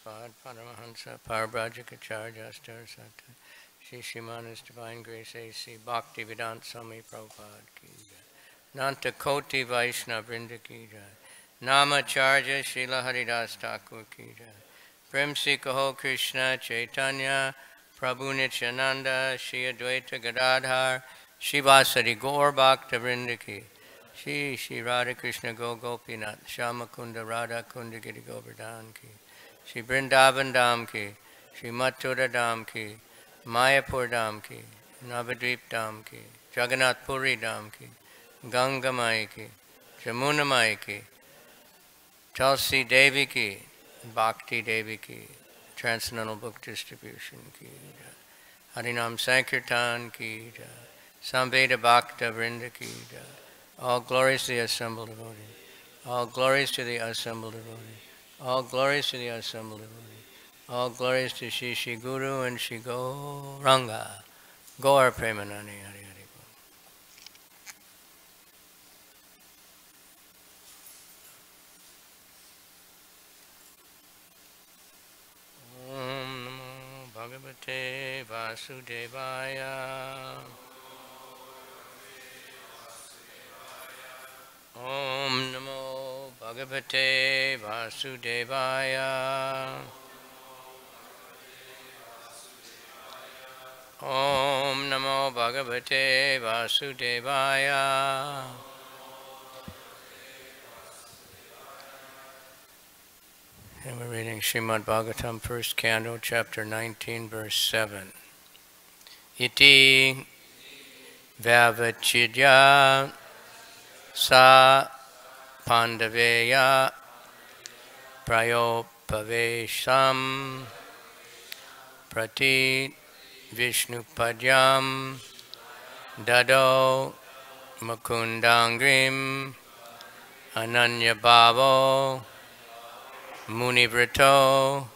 Prabhupada, Paramahansa, Parabrajacacharya, Sata, Shri Shriman His Divine Grace A.C. Bhakti Vedanta Swami Prabhupada Ki Jai. Nanta Koti Vaishnava Vrinda Ki Jai. Namacharya Srila Haridas Thakur Ki Jai. Prem Si Kaho Krishna Chaitanya Prabhu Nityananda Shri Advaita Gadadhar Shivasari Gaur Bhakta Vrinda Ki Shri Radha Krishna Go Gopinath Shama Kunda Radha Kunda Giri Govardhan Ki Shri Vrindavan Dham Ki Shri Mathura Dham Ki Mayapur Dham Ki Navadvip Dham Ki Jagannath Puri Dham Ki Ganga Mai Ki Jamuna Mai Ki Tulsi Devi Ki Bhakti Devi Ki Transcendental Book Distribution Ki Harinam Sankirtan Ki Samveda Bhakta Vrinda Ki All glories to the assembled devotees. All glories to the assembled devotees. All glories to the assembled devotees. All glories to Shri Guru and Shri Gauranga. Gaur Premanani Hari Hari. Om Namo Bhagavate Vasudevaya. Om Namo Bhagavate Vasudevaya. Om Namo Bhagavate Vasudevaya. And we're reading Srimad Bhagavatam, first canto, chapter 19, verse 7. Iti Vyavachidya Sa Pandaveya Prayopavesham Prati Vishnupadyam Dado Mukundangrim Ananya Bhavo Munivrito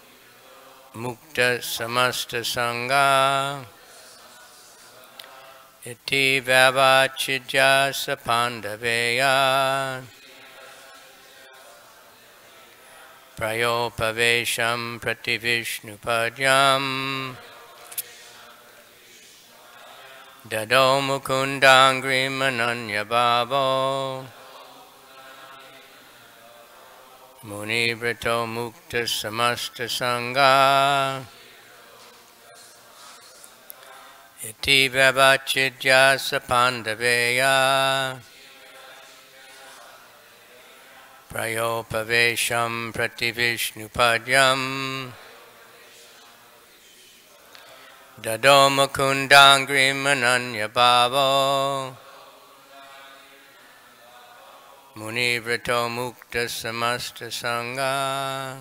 Mukta Samasta Sangha Iti Vyavachidya Sapandaveya Prayopavesham Prati Vishnupadyam Dado Mukundangrim Ananya Bhavo Munivrito Mukta Samasta Sangha Iti Vyavachidya Sapandaveya Prayopavesham Prati Vishnupadyam Dado Mukundangrim Ananya Bhavo Munivrito Mukta Samasta Sangha.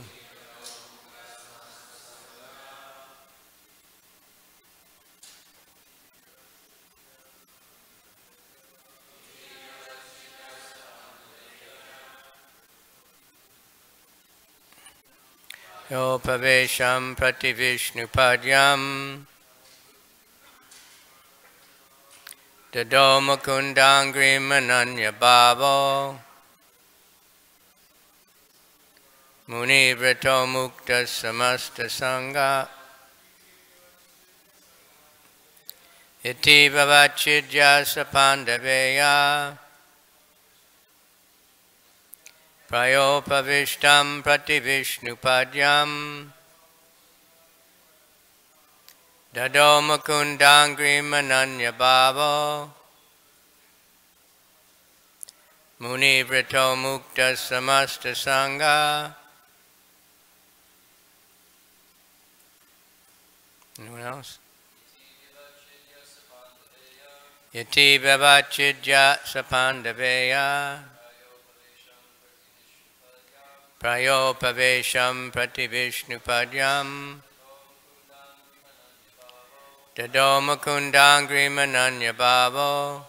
Yopavesham Prati Vishnupadyam Dado Mukundangrim Ananya Bhavo Munivrito Mukta Samasta Sangha Iti Vyavachidya Sapandaveya Prayopavishtam Prati Vishnupadyam Dado Mukundangrim Ananya Bhavo Munivrito Mukta Samasta Sangha. Anyone else? Yati Vyavachidya Sapandaveya Prayopavesham Prati Vishnupadyam Dado Mukundangrim Ananya Bhavo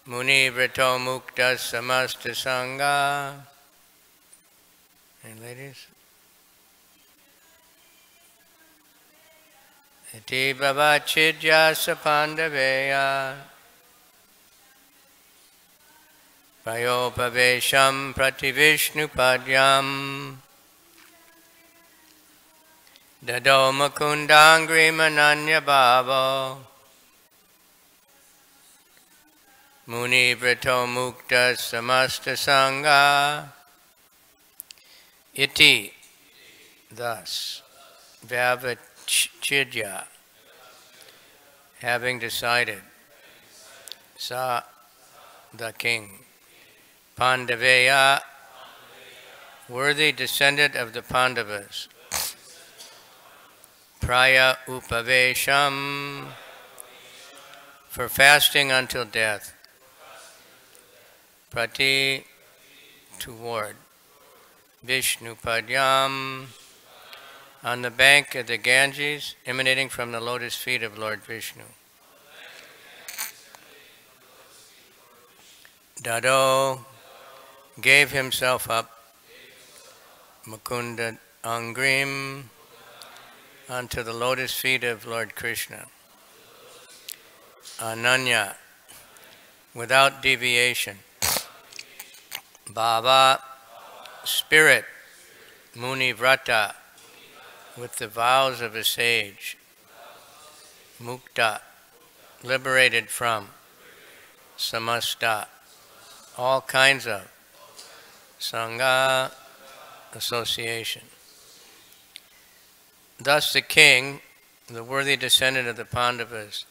Munivrito Mukta Samasta Sangha. And ladies? Iti Vyavachidya Sapandaveya Prayopavesham prativishnupadyam Dado Mukundangri Mananya Bhavo Muni Vrito Mukta Samasta Sangha Iti, thus, Vyavachidya, having decided, Sa, the king, Pandaveya, worthy descendant of the Pandavas, Praya Upavesham, for fasting until death, Prati, toward, Vishnupadyam, on the bank of the Ganges, emanating from the lotus feet of Lord Vishnu. Dado gave himself up, Mukunda Angrim, onto the lotus feet of Lord Krishna. Ananya, without deviation. Bhava, spirit. Muni Vrata, with the vows of a sage. Mukta, liberated from. Samasta, all kinds of. Sangha, association. Thus the king, the worthy descendant of the Pandavas,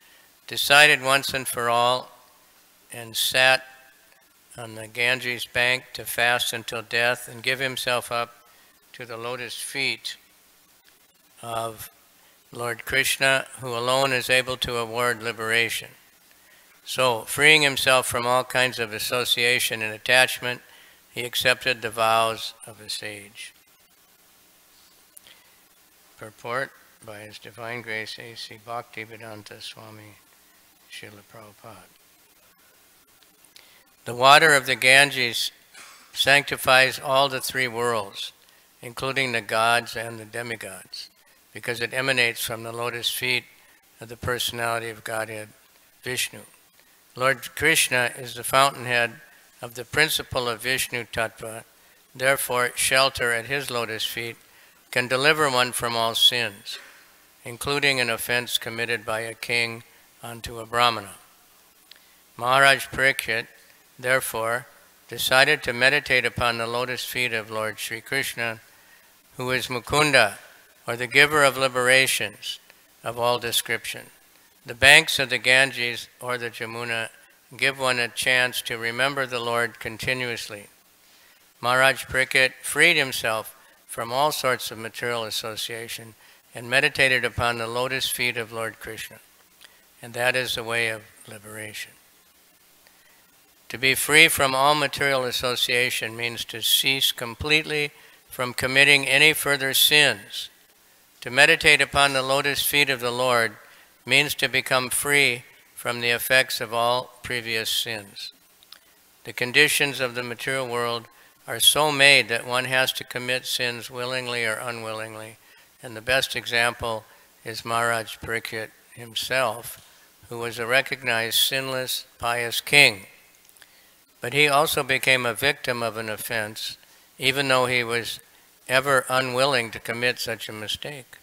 decided once and for all and sat on the Ganges bank to fast until death and give himself up to the lotus feet of Lord Krishna, who alone is able to award liberation. So, freeing himself from all kinds of association and attachment, he accepted the vows of a sage. Purport by His Divine Grace A.C. Bhaktivedanta Swami Srila Prabhupada. The water of the Ganges sanctifies all the three worlds, including the gods and the demigods, because it emanates from the lotus feet of the personality of Godhead, Vishnu. Lord Krishna is the fountainhead of the principle of Vishnu Tattva, therefore shelter at his lotus feet can deliver one from all sins, including an offense committed by a king unto a brahmana. Maharaj Parikshit, therefore, decided to meditate upon the lotus feet of Lord Sri Krishna, who is Mukunda, or the giver of liberations of all description. The banks of the Ganges or the Jamuna give one a chance to remember the Lord continuously. Maharaj Parikshit freed himself from all sorts of material association and meditated upon the lotus feet of Lord Krishna. And that is the way of liberation. To be free from all material association means to cease completely from committing any further sins. To meditate upon the lotus feet of the Lord means to become free from the effects of all previous sins. The conditions of the material world are so made that one has to commit sins willingly or unwillingly, and the best example is Maharaj Parikshit himself, who was a recognized sinless, pious king. But he also became a victim of an offense, even though he was ever unwilling to commit such a mistake.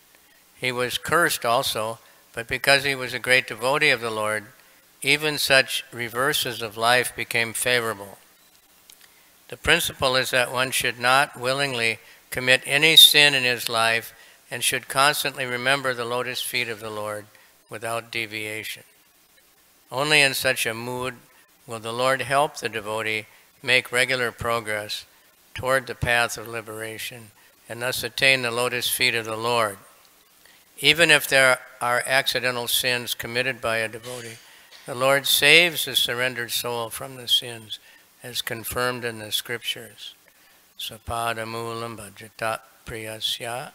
He was cursed also, but because he was a great devotee of the Lord, even such reverses of life became favorable. The principle is that one should not willingly commit any sin in his life and should constantly remember the lotus feet of the Lord without deviation. Only in such a mood will the Lord help the devotee make regular progress toward the path of liberation and thus attain the lotus feet of the Lord. Even if there are accidental sins committed by a devotee, the Lord saves the surrendered soul from the sins, as confirmed in the scriptures. Sapada mulam bhajata priyasya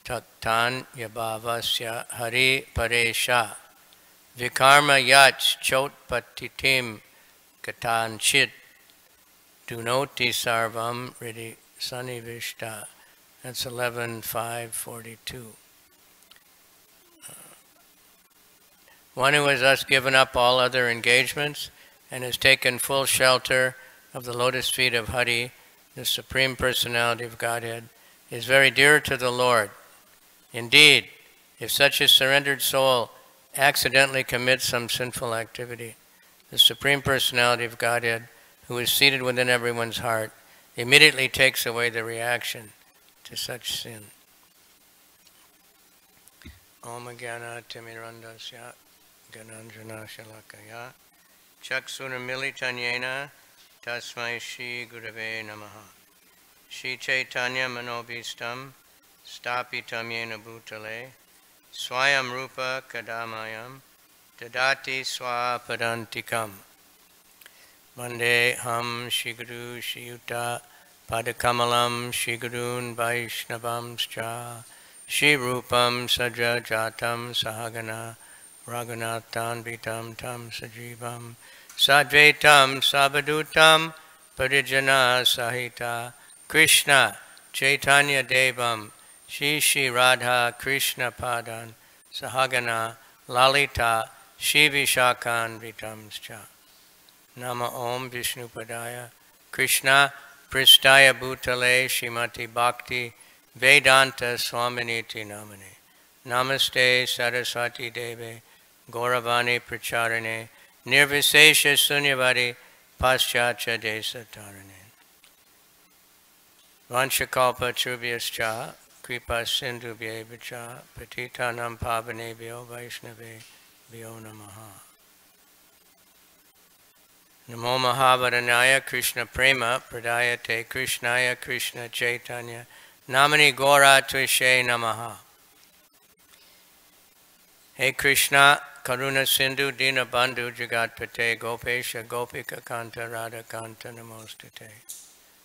tattan yabhavasya hari paresha vikarma yach chot patitim katanchit dunoti sarvam ridi sanivishta. That's 11.5.42. One who has thus given up all other engagements and has taken full shelter of the lotus feet of Hari, the Supreme Personality of Godhead, is very dear to the Lord. Indeed, if such a surrendered soul accidentally commits some sinful activity, the Supreme Personality of Godhead, who is seated within everyone's heart, immediately takes away the reaction to such sin. Om Jnana Timirandasya Gananjana Shalakaya Chaksunamilitanyena Tasmai Shri Gurave Namaha Shri Chaitanya Manobhistam Stapitam Yena Bhutale Swayam Rupa Kadamayam Dadati Swapadantikam Vande Ham Shri Guru Shri Yuta Padakamalam Shri Gurun Vaishnavamscha Shri Rupam Saja Jatam Sahagana Raghunathan Vitam Tam Sajivam Sadvaitam Sabadutam Parijana Sahita Krishna Chaitanya Devam Shri Shri Radha Krishna Padan Sahagana Lalita Shri Vishakan Vitamscha Nama Om Vishnu Padaya Krishna Pristaya Bhutale Shrimati Bhakti Vedanta Swaminiti Namane Namaste Saraswati Deve Gauravani Pracharane Nirvisesha Sunyavadi Paschatya Desa Tarane Vanchakalpa Chubhyascha Kripa Sindhubhye Vacha Patitanam Pavanebhyo Vaishnave Vyo Namaha Namo Mahavaranaya Krishna Prema Pradayate Krishnaya Krishna Chaitanya Namani Gora Tvishe Namaha Hey Krishna Karuna Sindhu Dina Bandhu Jagatpate Gopesha Gopika Kanta Radha Kanta Namostate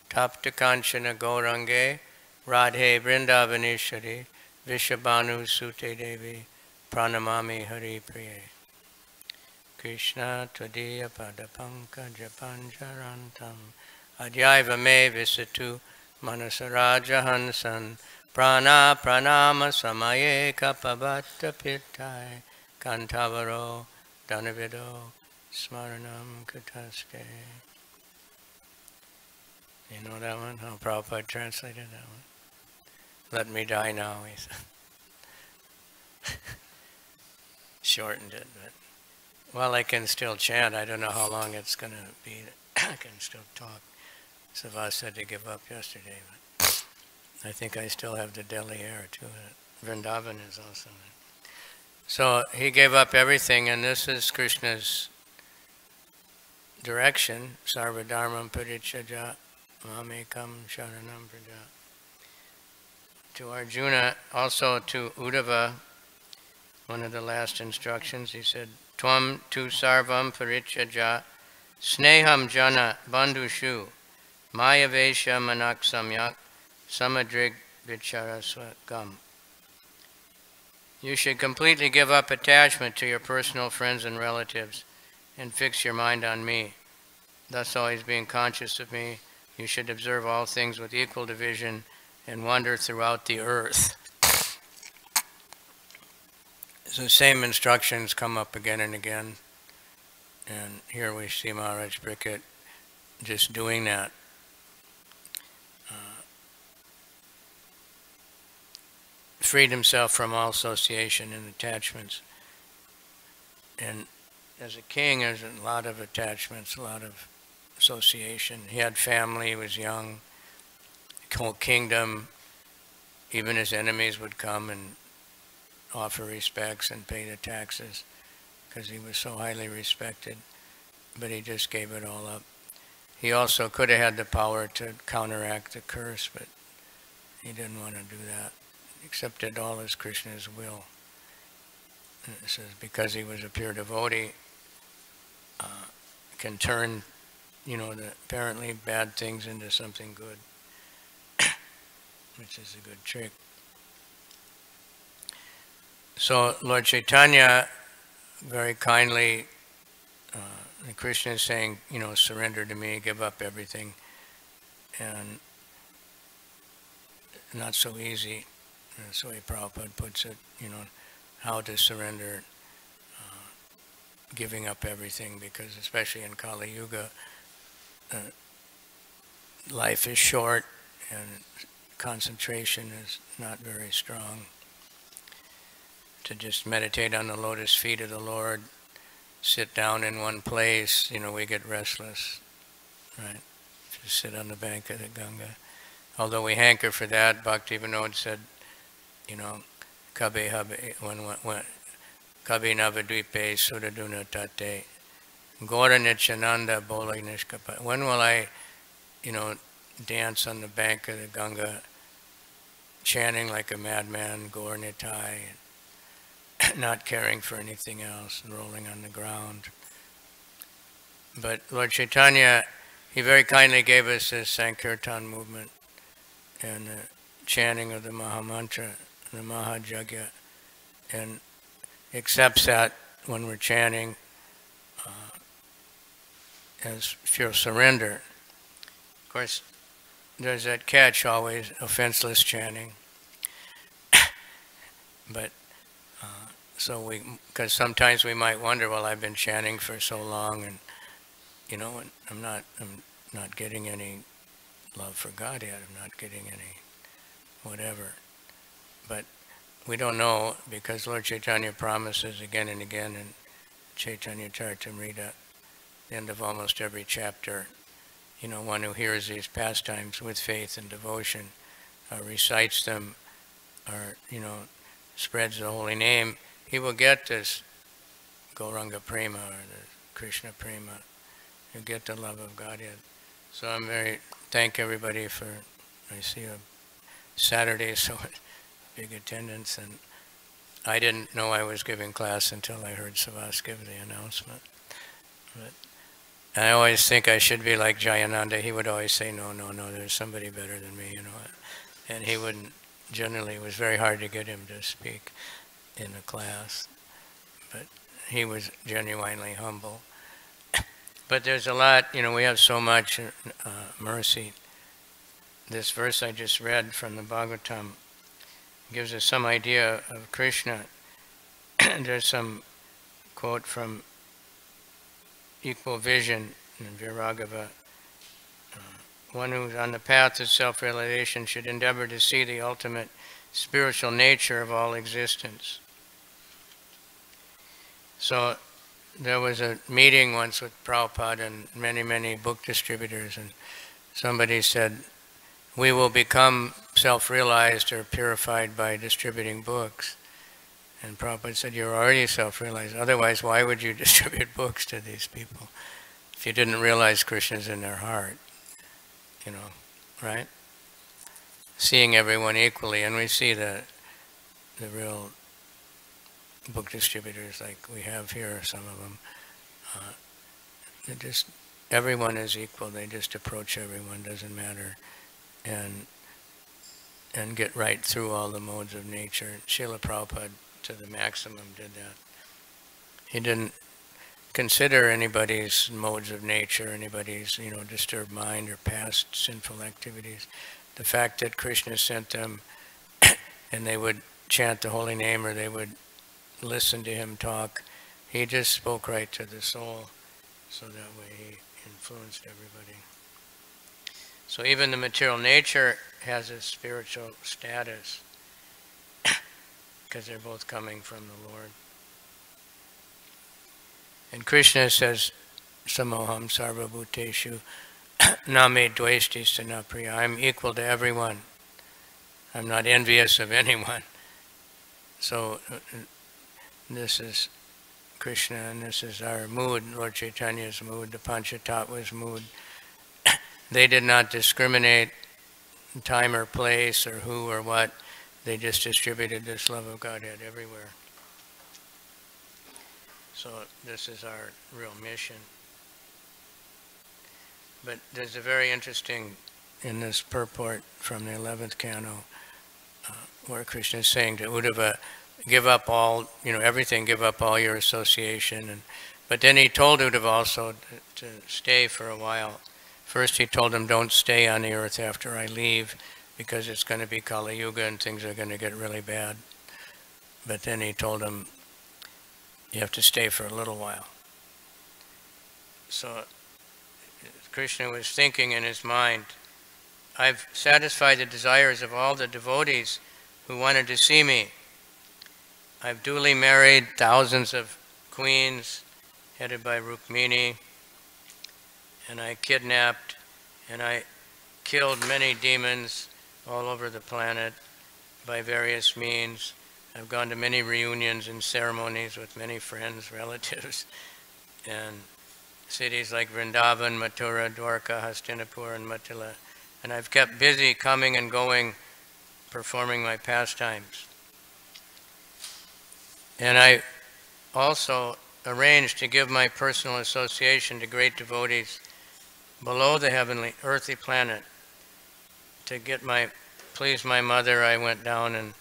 Tapta Kanchana Gaurange Radhe Vrindavaneshwari Vishabhanu Sute Devi Pranamami Hari Priye Krishna Tvadiya Padapankaja Panjarantam Adhyaiva Me Visitu Manasaraja Hansan Prana Pranama Samaye Kapabhatta Pittai Kantavaro Dhanavido Smaranam Kutaste. You know that one? How Prabhupada translated that one? Let me die now, he said. Shortened it, but well, I can still chant. I don't know how long it's going to be. I can still talk. Savas said to give up yesterday, but I think I still have the Delhi air too. Vrindavan is also there. So he gave up everything, and this is Krishna's direction. Sarvadharmam parichaja mamekam sharanam praja. To Arjuna, also to Uddhava, one of the last instructions, he said, Tvam tu sarvam parichaja sneham jana bandhushu mayavesha manak samyak samadrig vicharaswagam. You should completely give up attachment to your personal friends and relatives and fix your mind on me. Thus always being conscious of me, you should observe all things with equal division and wander throughout the earth. So the same instructions come up again and again. And here we see Maharaj Bricket just doing that. Freed himself from all association and attachments. And as a king, there's a lot of attachments, a lot of association. He had family, he was young, the whole kingdom, even his enemies would come and offer respects and pay the taxes because he was so highly respected, but he just gave it all up. He also could have had the power to counteract the curse, but he didn't want to do that. He accepted all as Krishna's will. And it says because he was a pure devotee, can turn, the apparently bad things into something good, which is a good trick. So Lord Chaitanya very kindly, Krishna is saying, surrender to me, give up everything. And not so easy. That's the way Prabhupada puts it, how to surrender, giving up everything, because especially in Kali Yuga, life is short and concentration is not very strong. To just meditate on the lotus feet of the Lord, sit down in one place, we get restless, right? Just sit on the bank of the Ganga. Although we hanker for that, Bhaktivinoda said, Kabe Navadvipe Sudaduna Tate Gora Nityananda Bola Nishkapa. When will I, dance on the bank of the Ganga, chanting like a madman, Gaur Nitai, not caring for anything else, and rolling on the ground. But Lord Chaitanya, he very kindly gave us this Sankirtan movement and the chanting of the Mahamantra, the Mahajagya, and accepts that when we're chanting as pure surrender. Of course, there's that catch always, offenseless chanting. But because sometimes we might wonder, well, I've been chanting for so long, and I'm not getting any love for God yet. I'm not getting any whatever. But we don't know, because Lord Chaitanya promises again and again in Chaitanya Charitamrita, the end of almost every chapter, one who hears these pastimes with faith and devotion, recites them, or spreads the holy name, he will get this Gauranga Prema, or the Krishna Prema. He'll get the love of Godhead. So thank everybody for, I see a Saturday, so big attendance, and I didn't know I was giving class until I heard Savas give the announcement. But I always think I should be like Jayananda. He would always say, no, there's somebody better than me, And he wouldn't, generally, it was very hard to get him to speak in the class. But he was genuinely humble. But there's a lot, we have so much mercy. This verse I just read from the Bhagavatam gives us some idea of Krishna. There's some quote from Equal Vision in Viragava. One who's on the path of self-realization should endeavor to see the ultimate spiritual nature of all existence. So there was a meeting once with Prabhupada and many book distributors, and somebody said, we will become self-realized or purified by distributing books. And Prabhupada said, you're already self-realized. Otherwise, why would you distribute books to these people if you didn't realize Krishna's in their heart? Right? Seeing everyone equally, and we see the real book distributors like we have here, some of them. Everyone is equal. They just approach everyone, doesn't matter, and get right through all the modes of nature. Srila Prabhupada, to the maximum, did that. He didn't consider anybody's modes of nature, anybody's disturbed mind or past sinful activities. The fact that Krishna sent them and they would chant the holy name or they would listen to him talk, he just spoke right to the soul, so that way he influenced everybody. So even the material nature has a spiritual status because they're both coming from the Lord. And Krishna says, Samoham sarva bhuteshu name dveshti sanapriya. I'm equal to everyone. I'm not envious of anyone. So this is Krishna, and this is our mood, Lord Chaitanya's mood, the Panchatattva's mood. They did not discriminate time or place or who or what. They just distributed this love of Godhead everywhere. So this is our real mission. But there's a very interesting, in this purport from the 11th canto, where Krishna is saying to Uddhava, give up all, everything, give up all your association. But then he told Uddhava also to stay for a while. First he told him, don't stay on the earth after I leave, because it's going to be Kali Yuga and things are going to get really bad. But then he told him, you have to stay for a little while. So Krishna was thinking in his mind, I've satisfied the desires of all the devotees who wanted to see me. I've duly married thousands of queens, headed by Rukmini, and I kidnapped and I killed many demons all over the planet by various means. I've gone to many reunions and ceremonies with many friends, relatives, and cities like Vrindavan, Mathura, Dwarka, Hastinapur, and Mathila. And I've kept busy coming and going, performing my pastimes. And I also arranged to give my personal association to great devotees below the heavenly, earthly planet. To please my mother, I went down and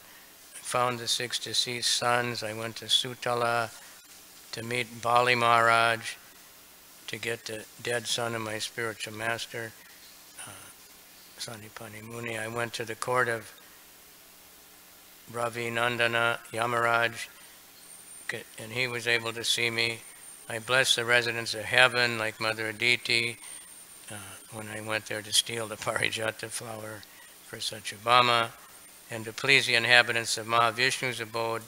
found the 6 deceased sons. I went to Sutala to meet Bali Maharaj, to get the dead son of my spiritual master, Sanipani Muni. I went to the court of Ravi Nandana Yamaraj, and he was able to see me. I blessed the residents of heaven, like Mother Aditi, when I went there to steal the Parijata flower for Satyabhama, and to please the inhabitants of Mahavishnu's abode,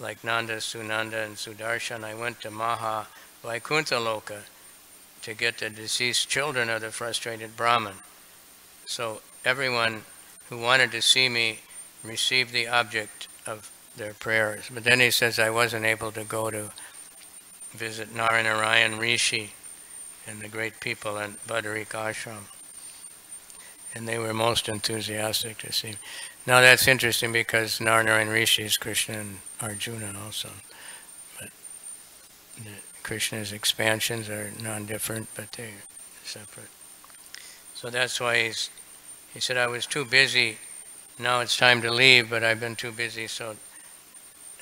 like Nanda, Sunanda, and Sudarshan. I went to Maha Vaikuntha Loka to get the deceased children of the frustrated Brahman. So everyone who wanted to see me received the object of their prayers. But then he says I wasn't able to go to visit Naranarayan Rishi and the great people in Badarik Ashram. And they were most enthusiastic to see me. Now that's interesting because Naranarayan Rishi is Krishna and Arjuna also. But Krishna's expansions are non-different, but they're separate. So that's why he said, I was too busy. Now it's time to leave, but I've been too busy. So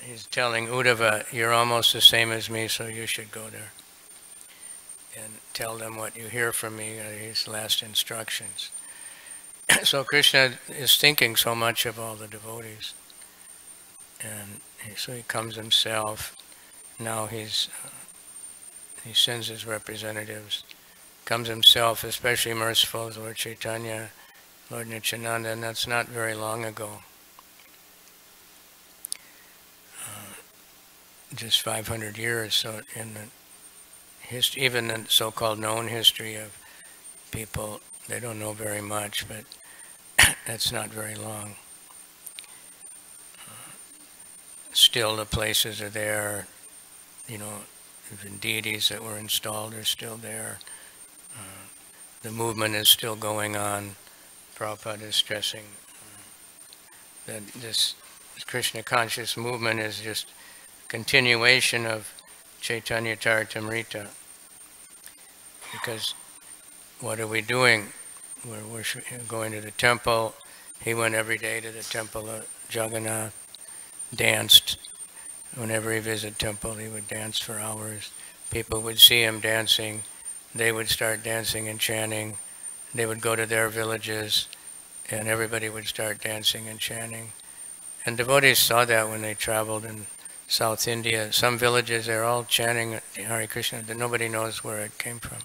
he's telling Uddhava, you're almost the same as me, so you should go there and tell them what you hear from me, his last instructions. So Krishna is thinking so much of all the devotees. And so he comes himself. Now he sends his representatives. Comes himself, especially merciful, Lord Chaitanya, Lord Nityananda, and that's not very long ago. Just 500 years. So in the history, even the so-called known history of people, they don't know very much, but that's not very long. Still the places are there, even deities that were installed are still there. The movement is still going on. Prabhupada is stressing that this Krishna conscious movement is just a continuation of Chaitanya Charitamrita. Because what are we doing? We're going to the temple. He went every day to the temple of Jagannath, danced. Whenever he visited temple, he would dance for hours. People would see him dancing. They would start dancing and chanting. They would go to their villages, and everybody would start dancing and chanting. And devotees saw that when they traveled in South India. Some villages, they're all chanting Hare Krishna, that nobody knows where it came from.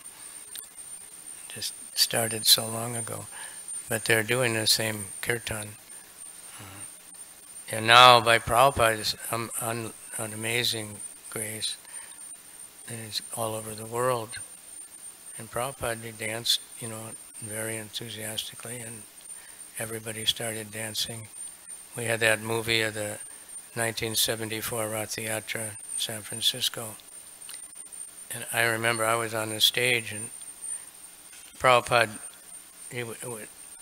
Just started so long ago. But they're doing the same kirtan. And now by Prabhupada's an amazing grace, and it's all over the world. And Prabhupada danced, very enthusiastically, and everybody started dancing. We had that movie of the 1974 Rath Yatra in San Francisco. And I remember I was on the stage, and Prabhupada,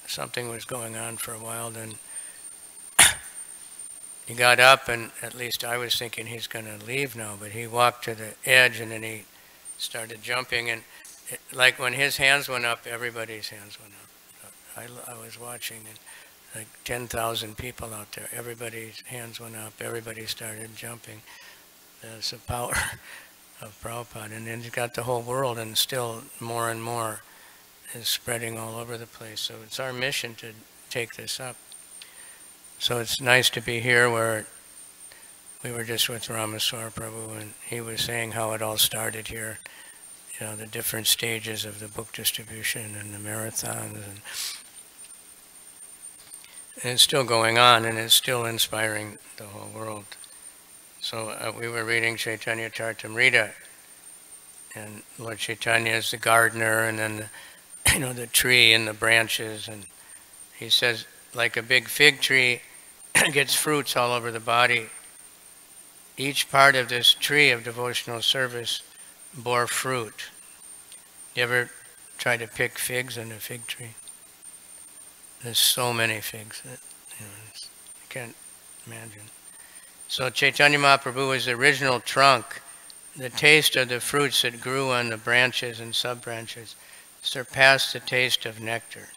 something was going on for a while, then he got up, and at least I was thinking he's going to leave now, but he walked to the edge, and then he started jumping, and like when his hands went up, everybody's hands went up. I was watching, and like 10,000 people out there, everybody's hands went up, everybody started jumping. That's the power of Prabhupada, and then he's got the whole world, and still more and more is spreading all over the place. So it's our mission to take this up. So it's nice to be here where we were just with Ramaswar Prabhu, and he was saying how it all started here. The different stages of the book distribution and the marathons, and And it's still going on, and it's still inspiring the whole world. So we were reading Chaitanya Charitamrita, and Lord Chaitanya is the gardener, and then the tree and the branches, and he says, like a big fig tree gets fruits all over the body, each part of this tree of devotional service bore fruit. You ever try to pick figs in a fig tree? There's so many figs that you can't imagine. So Chaitanya Mahaprabhu was the original trunk. The taste of the fruits that grew on the branches and sub-branches surpassed the taste of nectar.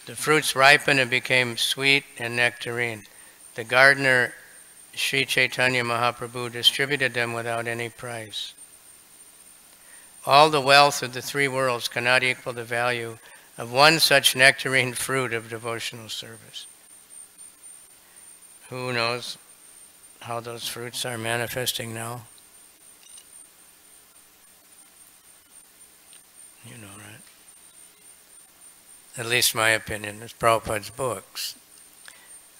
The fruits ripened and became sweet and nectarine. The gardener, Sri Chaitanya Mahaprabhu, distributed them without any price. All the wealth of the three worlds cannot equal the value of one such nectarine fruit of devotional service. Who knows how those fruits are manifesting now? You know, right? At least my opinion is Prabhupada's books.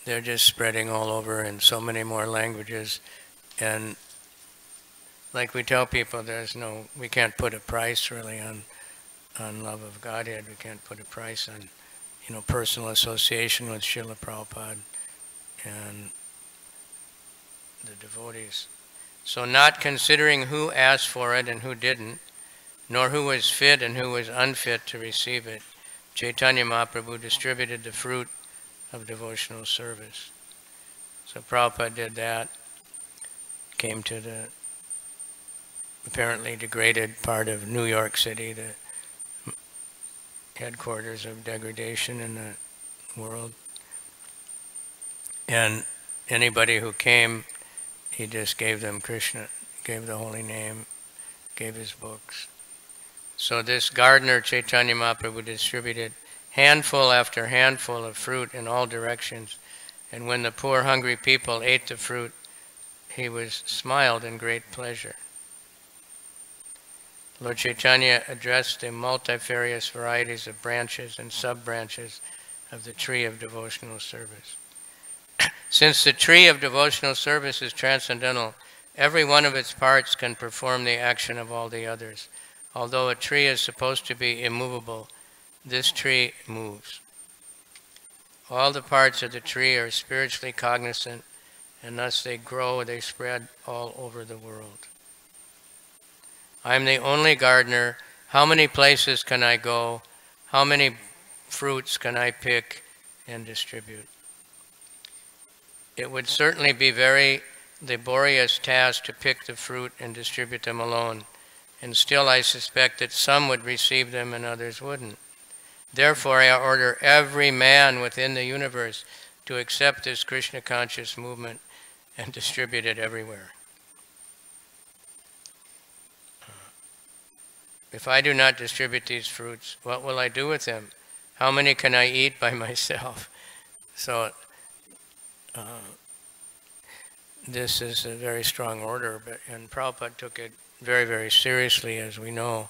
They're just spreading all over in so many more languages. And like we tell people, we can't put a price really on love of Godhead. We can't put a price on, personal association with Srila Prabhupada and the devotees. So not considering who asked for it and who didn't, nor who was fit and who was unfit to receive it, Chaitanya Mahaprabhu distributed the fruit of devotional service. So Prabhupada did that, came to the apparently degraded part of New York City, the headquarters of degradation in the world. And anybody who came, he just gave them Krishna, gave the holy name, gave his books. So this gardener, Chaitanya Mahaprabhu, distributed handful after handful of fruit in all directions. And when the poor hungry people ate the fruit, he smiled in great pleasure. Lord Chaitanya addressed the multifarious varieties of branches and sub-branches of the tree of devotional service. Since the tree of devotional service is transcendental, every one of its parts can perform the action of all the others. Although a tree is supposed to be immovable, this tree moves. All the parts of the tree are spiritually cognizant, and thus they grow, they spread all over the world. I am the only gardener. How many places can I go? How many fruits can I pick and distribute? It would certainly be very laborious task to pick the fruit and distribute them alone, and still I suspect that some would receive them and others wouldn't. Therefore, I order every man within the universe to accept this Krishna conscious movement and distribute it everywhere. If I do not distribute these fruits, what will I do with them? How many can I eat by myself? So this is a very strong order, and Prabhupada took it very, very seriously, as we know.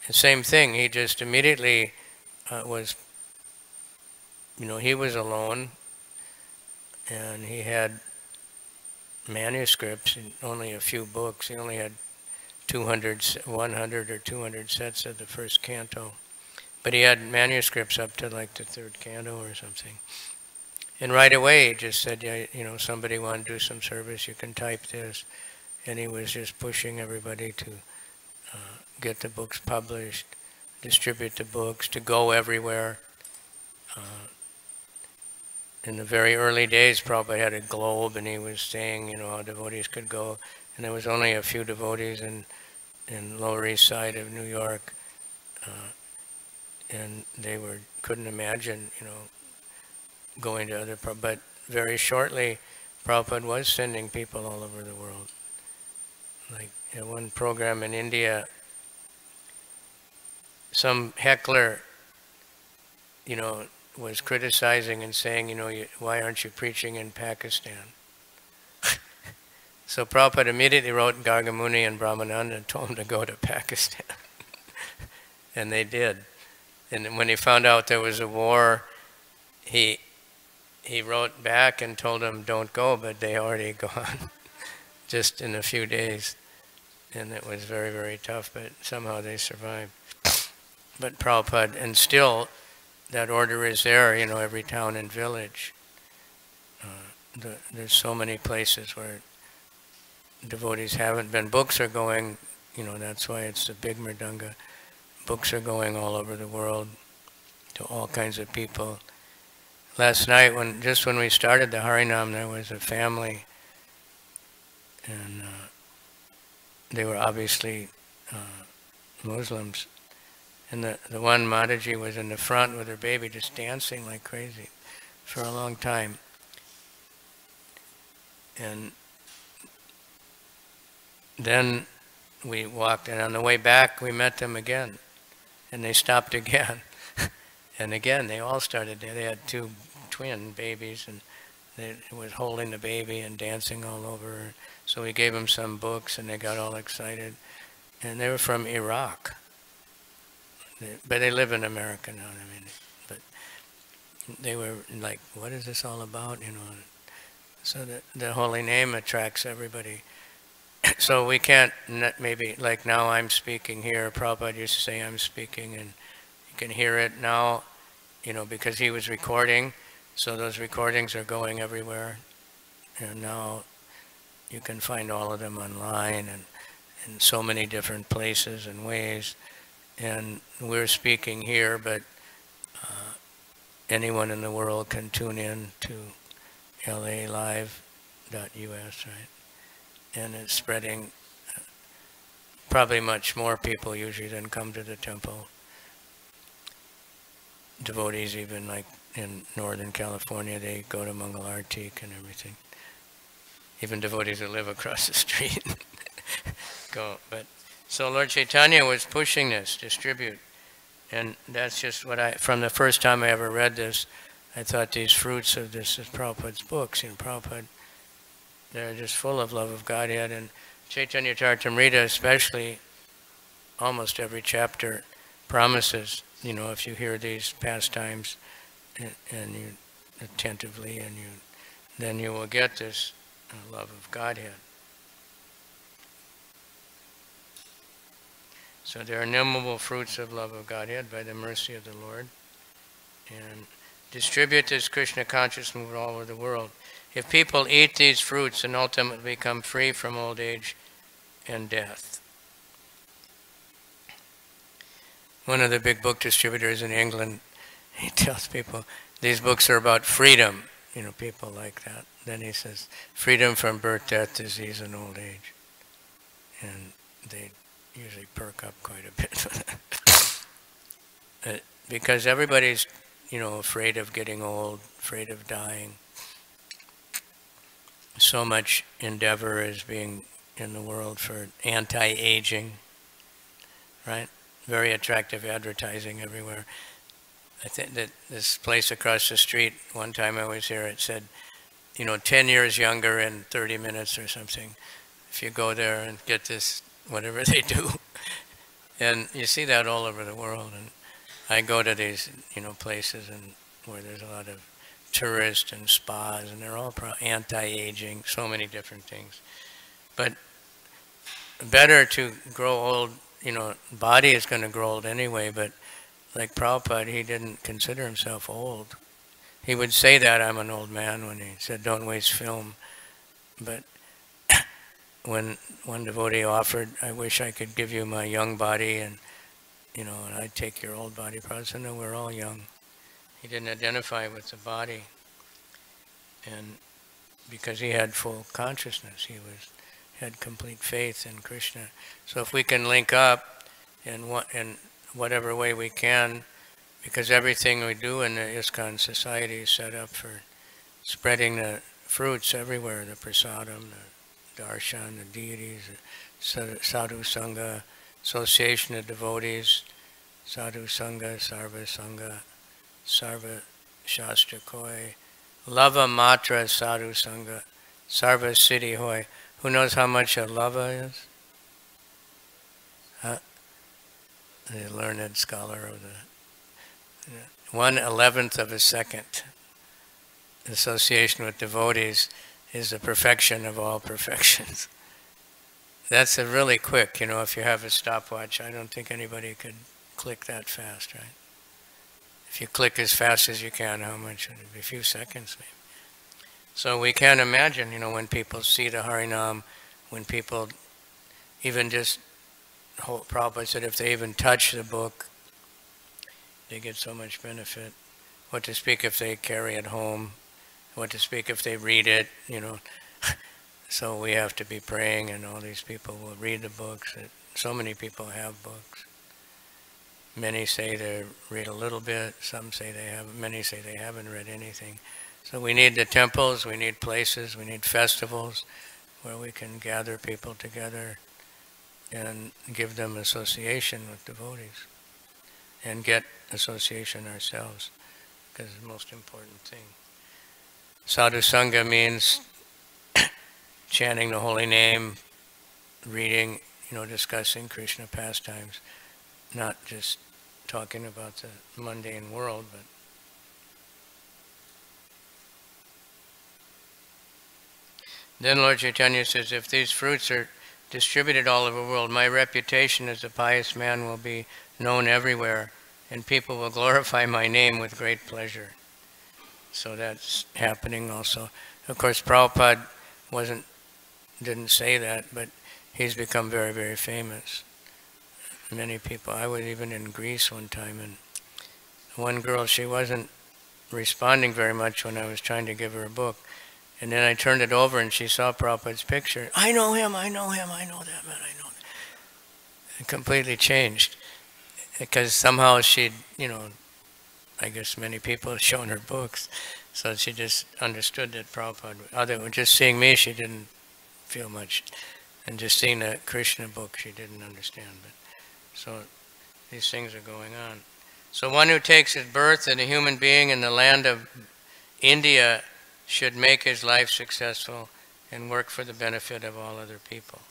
The same thing, he just immediately he was alone, and he had manuscripts and only a few books. He only had 100 or 200 sets of the first canto. But he had manuscripts up to like the third canto or something. And right away he just said, yeah, somebody want to do some service, you can type this. And he was just pushing everybody to get the books published, distribute the books, to go everywhere. In the very early days, Prabhupada had a globe, and he was saying, how devotees could go. And there was only a few devotees in Lower East Side of New York, and they couldn't imagine, going to other. But very shortly, Prabhupada was sending people all over the world. Like in one program in India, some heckler, was criticizing and saying, why aren't you preaching in Pakistan? So Prabhupada immediately wrote Gargamuni and Brahmananda and told him to go to Pakistan. And they did. And when he found out there was a war, he he wrote back and told them don't go, but they already gone just in a few days. And it was very, very tough, but somehow they survived. But Prabhupada, and still that order is there, you know, every town and village. There's so many places where devotees haven't been. Books are going, you know, that's why it's the big Mridanga. Books are going all over the world to all kinds of people. Last night, when we started the Harinam, there was a family, and they were obviously Muslims. And the one Mataji was in the front with her baby just dancing like crazy for a long time. And then we walked, and on the way back we met them again. And they stopped again. And again, they all started there. They had two twin babies, and they was holding the baby and dancing all over her. So we gave them some books, and they got all excited. And they were from Iraq. But they live in America now, I mean. But they were like, what is this all about, you know? So the holy name attracts everybody. So we can't, maybe, like now I'm speaking here, Prabhupada used to say I'm speaking, and you can hear it now, you know, because he was recording, so those recordings are going everywhere. And now you can find all of them online and in so many different places and ways. And we're speaking here, but anyone in the world can tune in to lalive.us, right? And it's spreading. Probably much more people usually than come to the temple. Devotees, even like in Northern California, they go to Mangalartik and everything. Even devotees who live across the street go. But so Lord Chaitanya was pushing this, distribute. And that's just what from the first time I ever read this, I thought these fruits of this is Prabhupada's books. You know, Prabhupada, they're just full of love of Godhead. And Chaitanya Charitamrita especially, almost every chapter promises, you know, if you hear these pastimes and you attentively, and then you will get this love of Godhead. So there are innumerable fruits of love of Godhead by the mercy of the Lord. And distribute this Krishna conscious movement all over the world. If people eat these fruits and ultimately become free from old age and death. One of the big book distributors in England, he tells people, these books are about freedom. You know, people like that. Then he says, freedom from birth, death, disease, and old age. And they usually perk up quite a bit for that. Because everybody's, you know, afraid of getting old, afraid of dying. So much endeavor is being in the world for anti-aging, right? Very attractive advertising everywhere. I think that this place across the street, one time I was here, it said, you know, 10 years younger in 30 minutes or something. If you go there and get this, whatever they do. And you see that all over the world. And I go to these, you know, places and where there's a lot of tourists and spas, and they're all anti-aging, so many different things. But better to grow old, you know, body is going to grow old anyway, but like Prabhupada, he didn't consider himself old. He would say that, I'm an old man, when he said, don't waste film. But when one devotee offered, I wish I could give you my young body, and, you know, and I'd take your old body. Prabhupada said, no, we're all young. He didn't identify with the body. And because he had full consciousness, he had complete faith in Krishna. So if we can link up in whatever way we can, because everything we do in the ISKCON society is set up for spreading the fruits everywhere, the prasadam, the darshan, the deities, the sadhu sangha, association of devotees, sadhu sangha, sarva sangha, sarva shastra koi, lava matra sadhu sangha, sarva siddhi hoy. Who knows how much a lava is? Huh? The learned scholar of the 1/11 of a second. association with devotees is the perfection of all perfections. That's a really quick, if you have a stopwatch, I don't think anybody could click that fast, right? If you click as fast as you can, how much? It'd be a few seconds maybe. So we can't imagine, when people see the Harinam, when people even just, Prabhupada said if they even touch the book, they get so much benefit. What to speak if they carry it home, what to speak if they read it, So we have to be praying, and all these people will read the books. So many people have books. Many say they read a little bit, many say they haven't read anything. So we need the temples, we need places, we need festivals where we can gather people together and give them association with devotees and get association ourselves, because it's the most important thing. Sadhu Sangha means chanting the holy name, reading, discussing Krishna pastimes, not just talking about the mundane world, but then Lord Chaitanya says, if these fruits are distributed all over the world, my reputation as a pious man will be known everywhere, and people will glorify my name with great pleasure. So that's happening also. Of course, Prabhupada didn't say that, but he's become very, very famous. Many people. I was even in Greece one time, and one girl, she wasn't responding very much when I was trying to give her a book. And then I turned it over and she saw Prabhupada's picture. I know him, I know him, I know that man, I know that. It completely changed. Because somehow she'd, I guess many people had shown her books. So she just understood that Prabhupada, just seeing me, she didn't feel much. And just seeing the Krishna book, she didn't understand. So these things are going on. So one who takes his birth as a human being in the land of India should make his life successful and work for the benefit of all other people.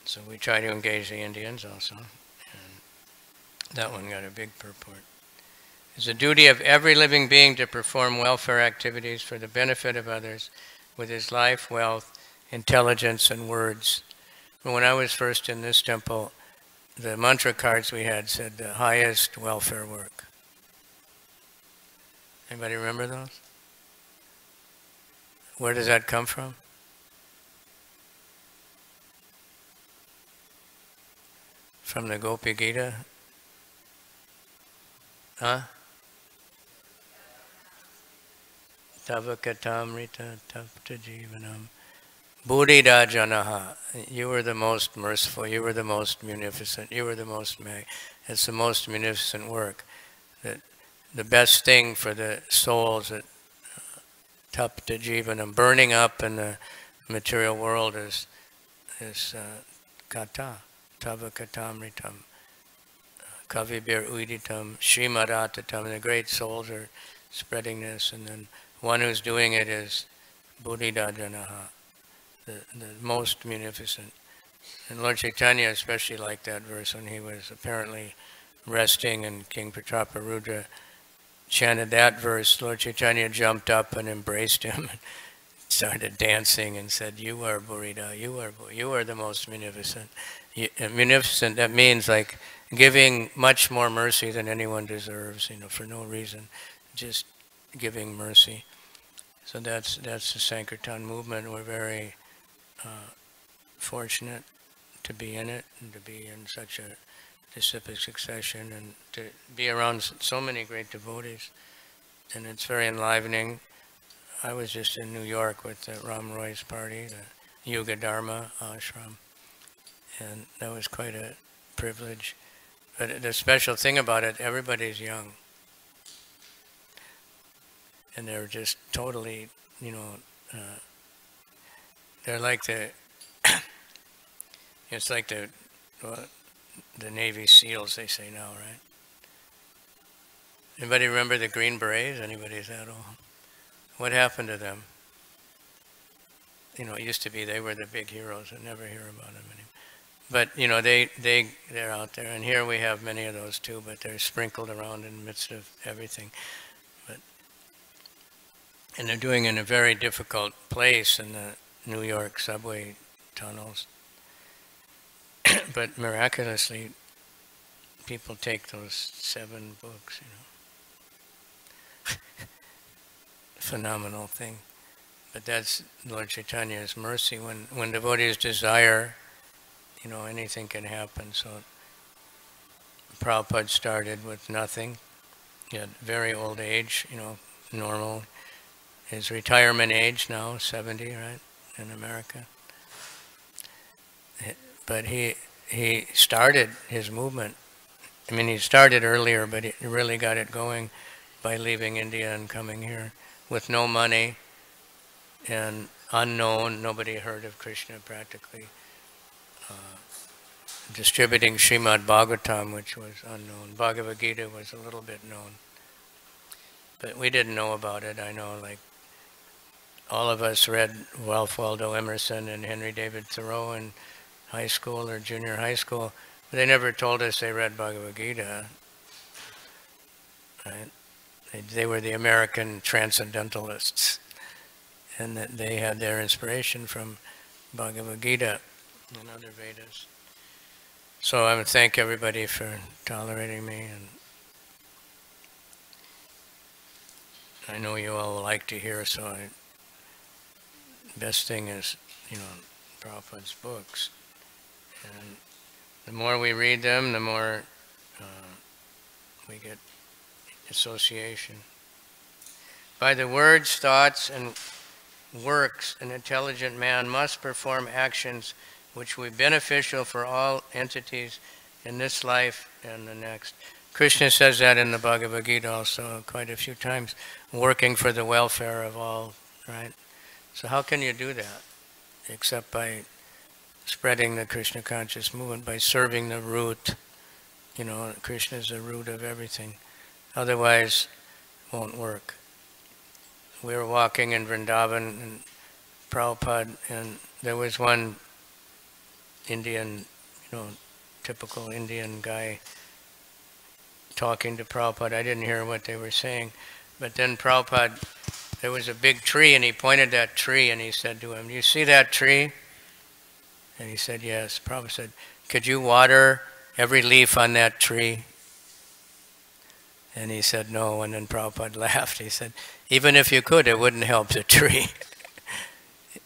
So we try to engage the Indians also, and that one got a big purport. It's the duty of every living being to perform welfare activities for the benefit of others with his life, wealth, intelligence, and words. When I was first in this temple, the mantra cards we had said the highest welfare work. Anybody remember those? Where does that come from? From the Gopi Gita? Huh? Tavakatamrita tapta jivanam buddhida janaha. You were the most merciful, you were the most munificent, you were the most it's the most munificent work. That the best thing for the souls that tapta jivanam, burning up in the material world is kata, tavakatamritam, kavibir uditam, srimadatatam. The great souls are spreading this, and then one who's doing it is buddhida janaha, the most munificent. And Lord Chaitanya especially liked that verse when he was apparently resting, and King Prataparudra chanted that verse. Lord Chaitanya jumped up and embraced him and started dancing and said, "You are Buddha, you are the most munificent." Munificent, that means like giving much more mercy than anyone deserves, for no reason, just giving mercy. So that's the Sankirtan movement. We're very fortunate to be in it, and to be in such a disciplic succession, and to be around so many great devotees. And it's very enlivening. I was just in New York with Ram Roy's party, the Yuga Dharma ashram, and that was quite a privilege. But the special thing about it, everybody's young. And they're just totally, they're like it's like the Navy SEALs, they say now, right? Anybody remember the Green Berets? Anybody that old? What happened to them? It used to be they were the big heroes. I never hear about them anymore. But you know, they're out there, and here we have many of those too. But they're sprinkled around in the midst of everything. But and they're doing it in a very difficult place in the New York subway tunnels. But miraculously, people take those 7 books. You know, phenomenal thing. But that's Lord Chaitanya's mercy. When devotees desire, you know, anything can happen. So Prabhupada started with nothing. He had very old age, you know, normal. His retirement age now, 70, right, in America. But he started his movement. I mean, he started earlier, but he really got it going by leaving India and coming here with no money and unknown. Nobody heard of Krishna practically. Distributing Srimad Bhagavatam, which was unknown. Bhagavad Gita was a little bit known. But we didn't know about it. I know, like, all of us read Ralph Waldo Emerson and Henry David Thoreau in high school or junior high school. But they never told us they read Bhagavad Gita. Right? They were the American transcendentalists. And that they had their inspiration from Bhagavad Gita and other Vedas. So I would thank everybody for tolerating me, and I know you all like to hear, so best thing is, you know, Prabhupada's books. And the more we read them, the more we get association. By the words, thoughts, and works, an intelligent man must perform actions which will be beneficial for all entities in this life and the next. Krishna says that in the Bhagavad Gita also quite a few times, working for the welfare of all, right? So how can you do that? Except by spreading the Krishna conscious movement, by serving the root. You know, Krishna is the root of everything. Otherwise, it won't work. We were walking in Vrindavan and Prabhupada, and there was one Indian, you know, typical Indian guy talking to Prabhupada. I didn't hear what they were saying. But then Prabhupada, there was a big tree, and he pointed that tree, and he said to him, "Do you see that tree?" And he said, "Yes." Prabhupada said, "Could you water every leaf on that tree?" And he said, "No." And then Prabhupada laughed. He said, "Even if you could, it wouldn't help the tree."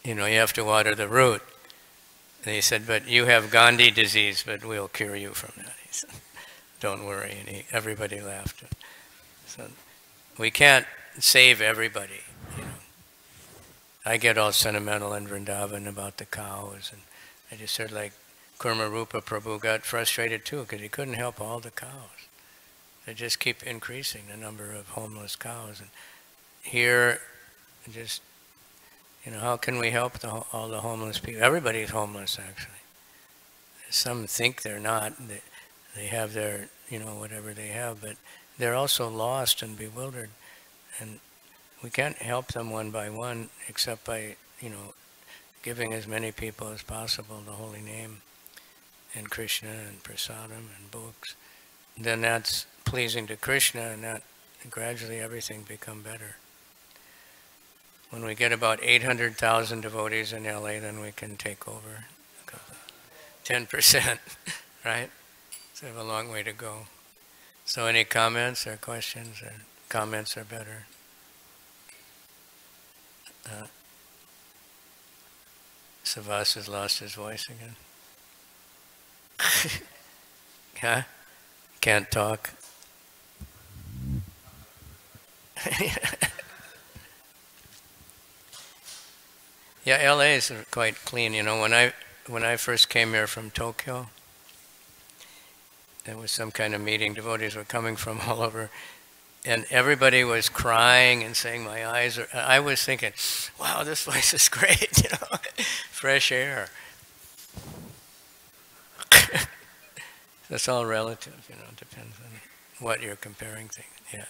You know, you have to water the root. And he said, "But you have Gandhi disease, but we'll cure you from that." He said, "Don't worry." And everybody laughed. So we can't save everybody, you know. I get all sentimental in Vrindavan about the cows, and I just said, like, Kurma Rupa Prabhu got frustrated too because he couldn't help all the cows. They just keep increasing the number of homeless cows. And here, just, you know, how can we help all the homeless people? Everybody's homeless, actually. Some think they're not. They have their, you know, whatever they have, but they're also lost and bewildered. And we can't help them one by one except by, you know, giving as many people as possible the holy name and Krishna and prasadam and books. Then that's pleasing to Krishna, and that gradually everything become better. When we get about 800,000 devotees in LA, then we can take over 10%, right? So we have a long way to go. So any comments or questions? Or comments are better. Savas has lost his voice again. Huh? Can't talk. Yeah, LA is quite clean. You know, when I first came here from Tokyo, there was some kind of meeting. Devotees were coming from all over, and everybody was crying and saying, "My eyes are." I was thinking, "Wow, this place is great." You know, fresh air. That's all relative. You know, it depends on what you're comparing things. Yeah.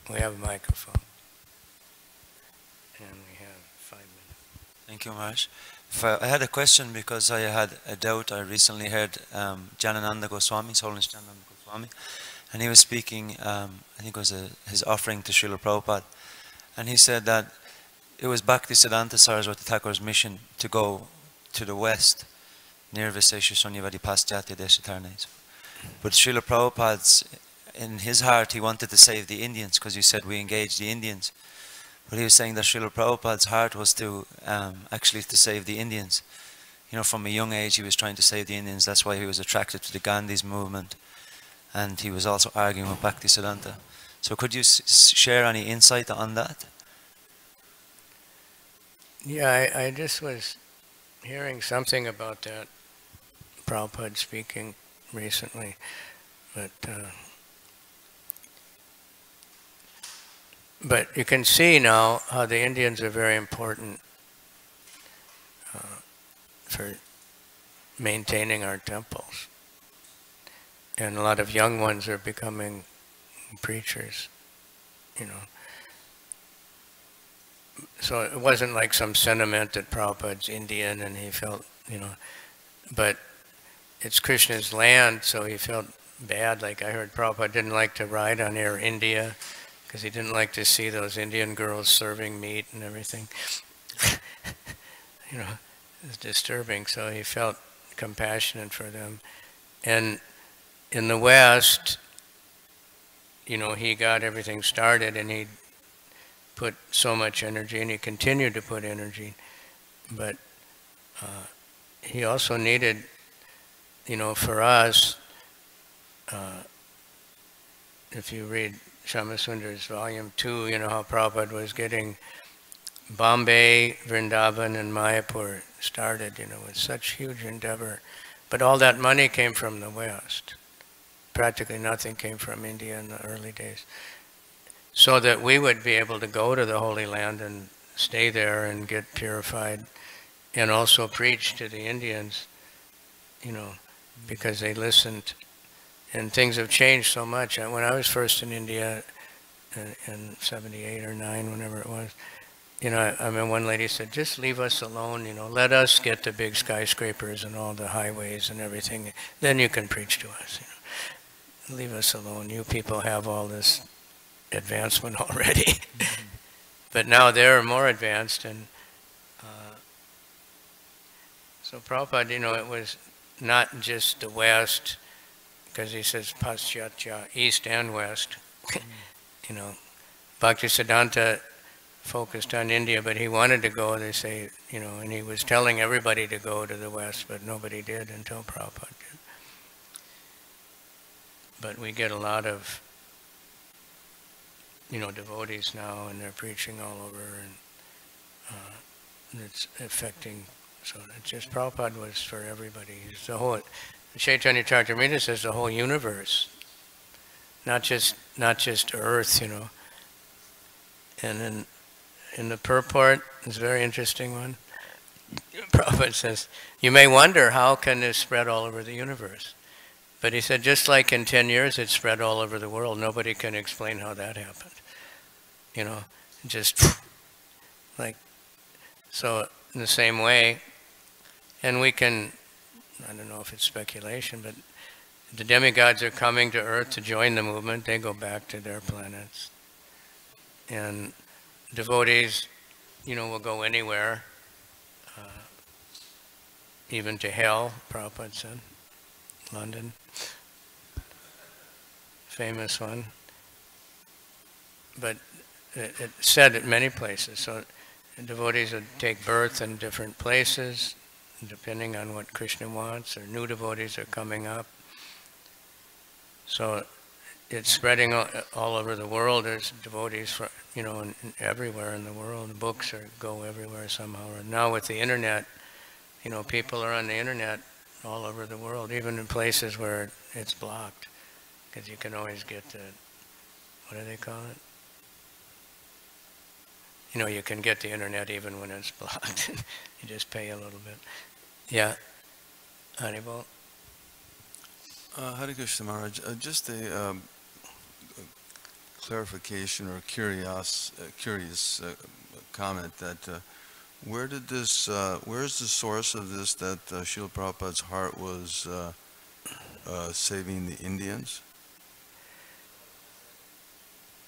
We have a microphone. And we have 5 minutes. Thank you much. I had a question because I had a doubt. I recently heard Janananda Goswami, His Holiness Janananda Goswami, and he was speaking, I think it was his offering to Srila Prabhupada, and he said that it was Bhaktisiddhanta Saraswati Thakur's mission to go to the west, near Visesha Sunyavadi Paschatya Deshatarnes. But Srila Prabhupada's, in his heart, he wanted to save the Indians, because he said we engage the Indians. But he was saying that Srila Prabhupada's heart was to actually to save the Indians. You know, from a young age he was trying to save the Indians. That's why he was attracted to the Gandhi's movement. And he was also arguing with Bhaktisiddhanta. So could you share any insight on that? Yeah, I just was hearing something about that, Prabhupada speaking recently, but you can see now how the Indians are very important for maintaining our temples. And a lot of young ones are becoming preachers, you know. So it wasn't like some sentiment that Prabhupada's Indian and he felt, you know, but it's Krishna's land, so he felt bad. Like I heard Prabhupada didn't like to ride on Air India because he didn't like to see those Indian girls serving meat and everything. You know, it was disturbing, so he felt compassionate for them. And in the West, you know, he got everything started and he put so much energy and he continued to put energy, but he also needed, you know, for us, if you read Shamasundar's volume 2, you know how Prabhupada was getting Bombay, Vrindavan and Mayapur started, you know, with such huge endeavor. But all that money came from the West. Practically nothing came from India in the early days. So that we would be able to go to the Holy Land and stay there and get purified and also preach to the Indians, you know, because they listened. And things have changed so much. When I was first in India in 78 or 9, whenever it was, you know, I mean, one lady said, just leave us alone, you know, let us get the big skyscrapers and all the highways and everything, then you can preach to us, you know. Leave us alone. You people have all this advancement already. But now they're more advanced, and so Prabhupada, you know, it was not just the West, because he says Paschatya, East and West. You know, Bhaktisiddhanta focused on India, but he wanted to go, they say, you know, and he was telling everybody to go to the West, but nobody did until Prabhupada did. But we get a lot of, you know, devotees now, and they're preaching all over, and it's affecting. So it's just Prabhupada was for everybody. It's the whole. Chaitanya Charitamrita says the whole universe, not just Earth, you know. And in the purport, it's a very interesting one. Prabhupada says, you may wonder how can this spread all over the universe. But he said, just like in 10 years it spread all over the world, nobody can explain how that happened. You know, just like, so in the same way, and we can, I don't know if it's speculation, but the demigods are coming to Earth to join the movement. They go back to their planets. And devotees, you know, will go anywhere, even to hell, Prabhupada said. London, famous one. But it's said at many places. So devotees would take birth in different places, depending on what Krishna wants, or new devotees are coming up. So it's spreading all over the world. There's devotees, for, you know, everywhere in the world. The books go everywhere somehow. And now with the internet, you know, people are on the internet all over the world, even in places where it's blocked, because you can always get the, what do they call it? You know, you can get the internet even when it's blocked. You just pay a little bit. Yeah, Haribol. Hare Krishna Maharaj, just a clarification or curious comment that Where did this, where's the source of this that Srila Prabhupada's heart was saving the Indians?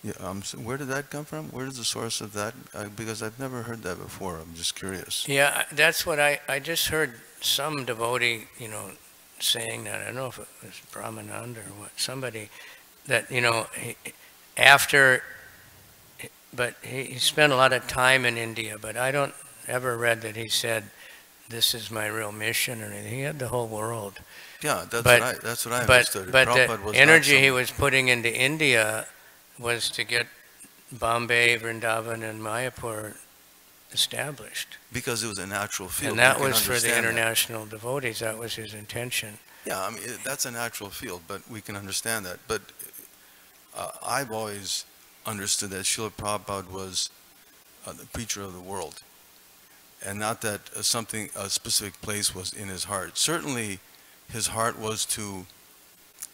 Yeah, where did that come from? Where is the source of that? Because I've never heard that before. I'm just curious. Yeah, that's what I just heard some devotee, saying that. I don't know if it was Brahmananda or what, somebody that, after, but he spent a lot of time in India, but I don't ever read that he said, this is my real mission or anything. He had the whole world. Yeah, But that's what I but understood. but the Prabhupada was energy not he some, was putting into India was to get Bombay, Vrindavan, and Mayapur established. because it was a natural field. And that We can was for the understand that. international devotees. That was his intention. Yeah, I mean, that's a natural field, but we can understand that. But I've always understood that Srila Prabhupada was the preacher of the world, and not that a specific place was in his heart. Certainly, his heart was to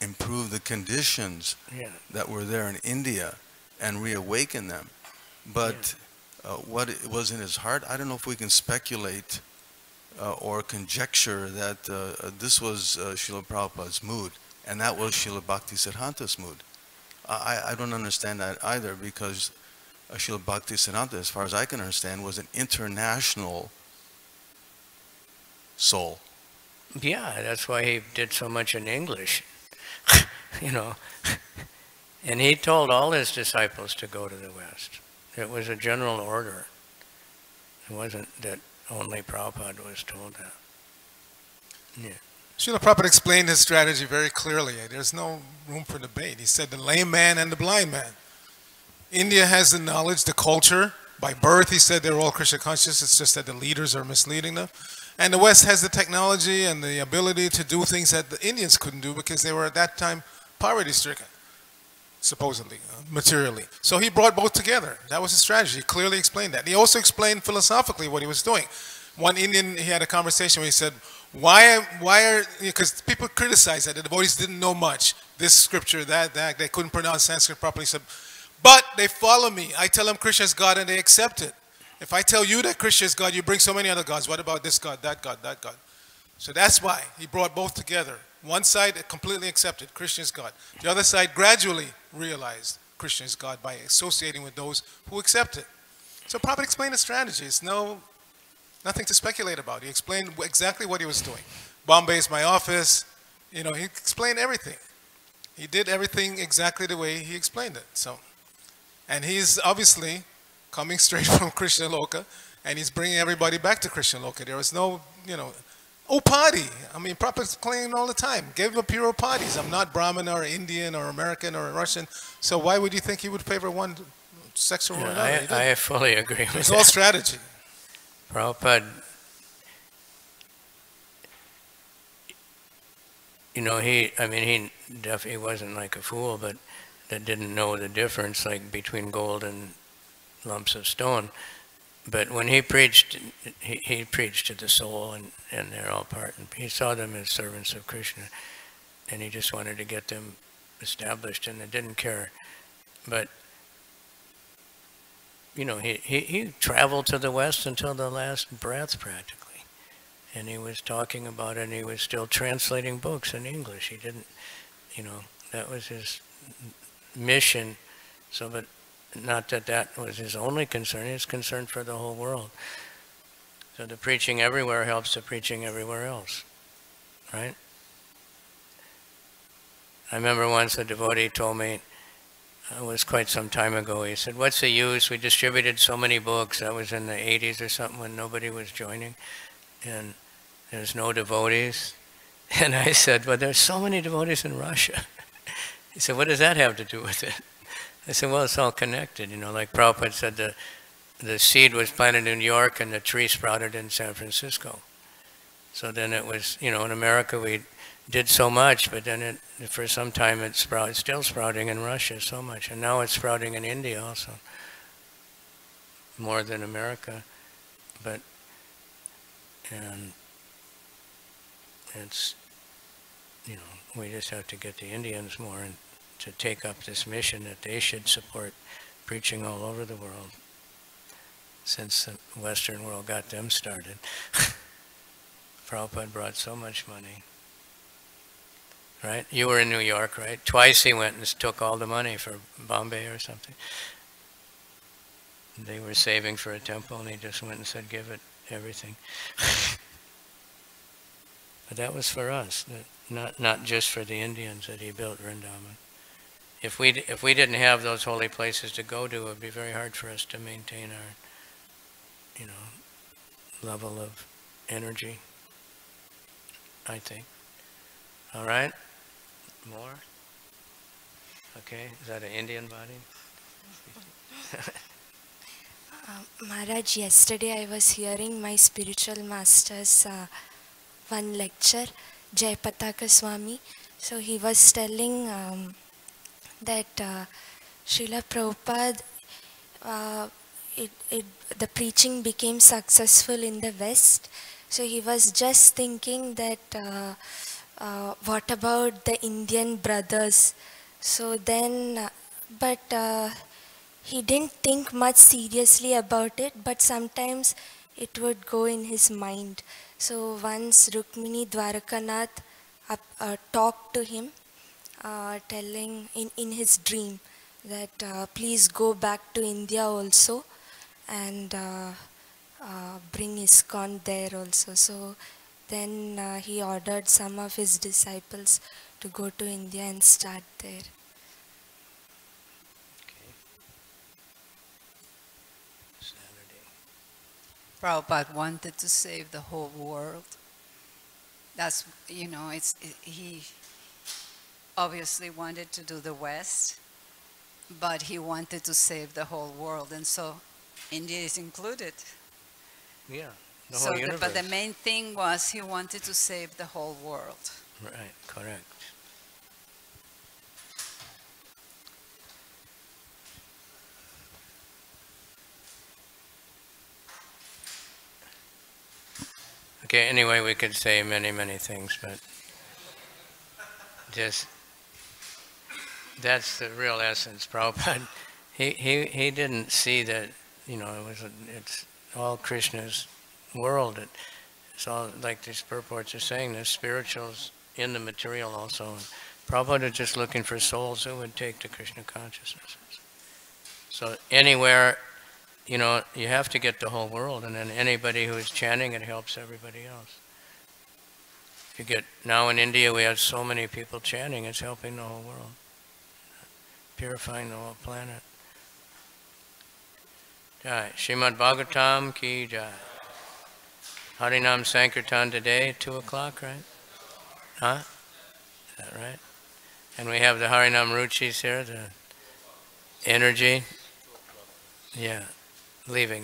improve the conditions Yeah. that were there in India and reawaken them. But what it was in his heart, I don't know if we can speculate or conjecture that this was Srila Prabhupada's mood, and that was Srila Bhaktisiddhanta's mood. I don't understand that either, because Srila Bhaktisiddhanta, as far as I can understand, was an international soul. Yeah, that's why he did so much in English, And he told all his disciples to go to the West. It was a general order. It wasn't that only Prabhupada was told that. Yeah. Srila Prabhupada explained his strategy very clearly. There's no room for debate. He said the lame man and the blind man. India has the knowledge, the culture. By birth, he said they're all Krishna conscious. It's just that the leaders are misleading them. And the West has the technology and the ability to do things that the Indians couldn't do because they were at that time poverty-stricken, supposedly, materially. So he brought both together. That was his strategy. He clearly explained that. He also explained philosophically what he was doing. One Indian, he had a conversation where he said, why are, because people criticize that the devotees didn't know much. This scripture, that, they couldn't pronounce Sanskrit properly. He said, but they follow me. I tell them Krishna is God and they accept it. If I tell you that Krishna is God, you bring so many other gods. What about this God, that God, that God? So that's why he brought both together. One side completely accepted Krishna is God. The other side gradually realized Krishna is God by associating with those who accept it. So Prabhupada explained the strategy. It's nothing to speculate about. He explained exactly what he was doing. Bombay is my office. He explained everything. He did everything exactly the way he explained it. So, and he's obviously coming straight from Krishna Loka, and he's bringing everybody back to Krishna Loka. There was no, Upadi. I mean, Prabhupada's claiming all the time, give up your Upadis. I'm not Brahmin or Indian or American or Russian. So why would you think he would favor one sex or another? I fully agree with that. It's all strategy. Prabhupada, he definitely wasn't like a fool, but that didn't know the difference like between gold and lumps of stone. But when he preached, he preached to the soul, and they're all part. And he saw them as servants of Krishna, and he just wanted to get them established, and they didn't care. But he traveled to the West until the last breath, practically. And he was talking about it, and he was still translating books in English. He didn't, that was his mission. So, but not that was his only concern. He was concerned for the whole world. So the preaching everywhere helps the preaching everywhere else, right? I remember once a devotee told me, it was quite some time ago, he said, what's the use? We distributed so many books. That was in the 80s or something when nobody was joining, and there's no devotees. And I said, well, there's so many devotees in Russia. He said, what does that have to do with it? I said, well, it's all connected. Like Prabhupada said, the seed was planted in New York and the tree sprouted in San Francisco. So then it was, in America we did so much, but then for some time it's still sprouting in Russia so much. And now it's sprouting in India also, more than America. But, and it's, we just have to get the Indians more and to take up this mission that they should support preaching all over the world. since the Western world got them started. Prabhupada brought so much money. Right? You were in New York, right? Twice he went and took all the money for Bombay or something. They were saving for a temple and he just went and said, give it everything. But that was for us, not just for the Indians that he built Vrindavan. If we didn't have those holy places to go to, it would be very hard for us to maintain our, level of energy, I think. All right? More? Okay, is that an Indian body? Maharaj, yesterday I was hearing my spiritual master's one lecture, Kavicandra Swami. So he was telling that Srila Prabhupada, the preaching became successful in the West. So he was just thinking that what about the Indian brothers? So then, but he didn't think much seriously about it, but sometimes it would go in his mind. So once Rukmini Dwarakanath talked to him, telling in his dream that please go back to India also and bring ISKCON there also. So then he ordered some of his disciples to go to India and start there. Prabhupada wanted to save the whole world. That's, he obviously wanted to do the West, but he wanted to save the whole world, and so India is included. Yeah, the whole universe. But the main thing was he wanted to save the whole world. Right, correct. Okay, anyway, we could say many, many things, but just, that's the real essence. Prabhupada, he didn't see that, it's all Krishna's world. It's all, like these purports are saying, there's spirituals in the material also. And Prabhupada is just looking for souls who would take to Krishna consciousness. So anywhere, you have to get the whole world, and then anybody who is chanting it helps everybody else. If you get, now in India we have so many people chanting, it's helping the whole world, purifying the whole planet. Jai. Srimad Bhagavatam ki jai. Harinam Sankirtan today, 2 o'clock, right? Huh? Is that right? And we have the Harinam Ruchis here, the energy. Yeah. Leaving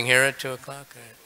here at 2 o'clock? Right?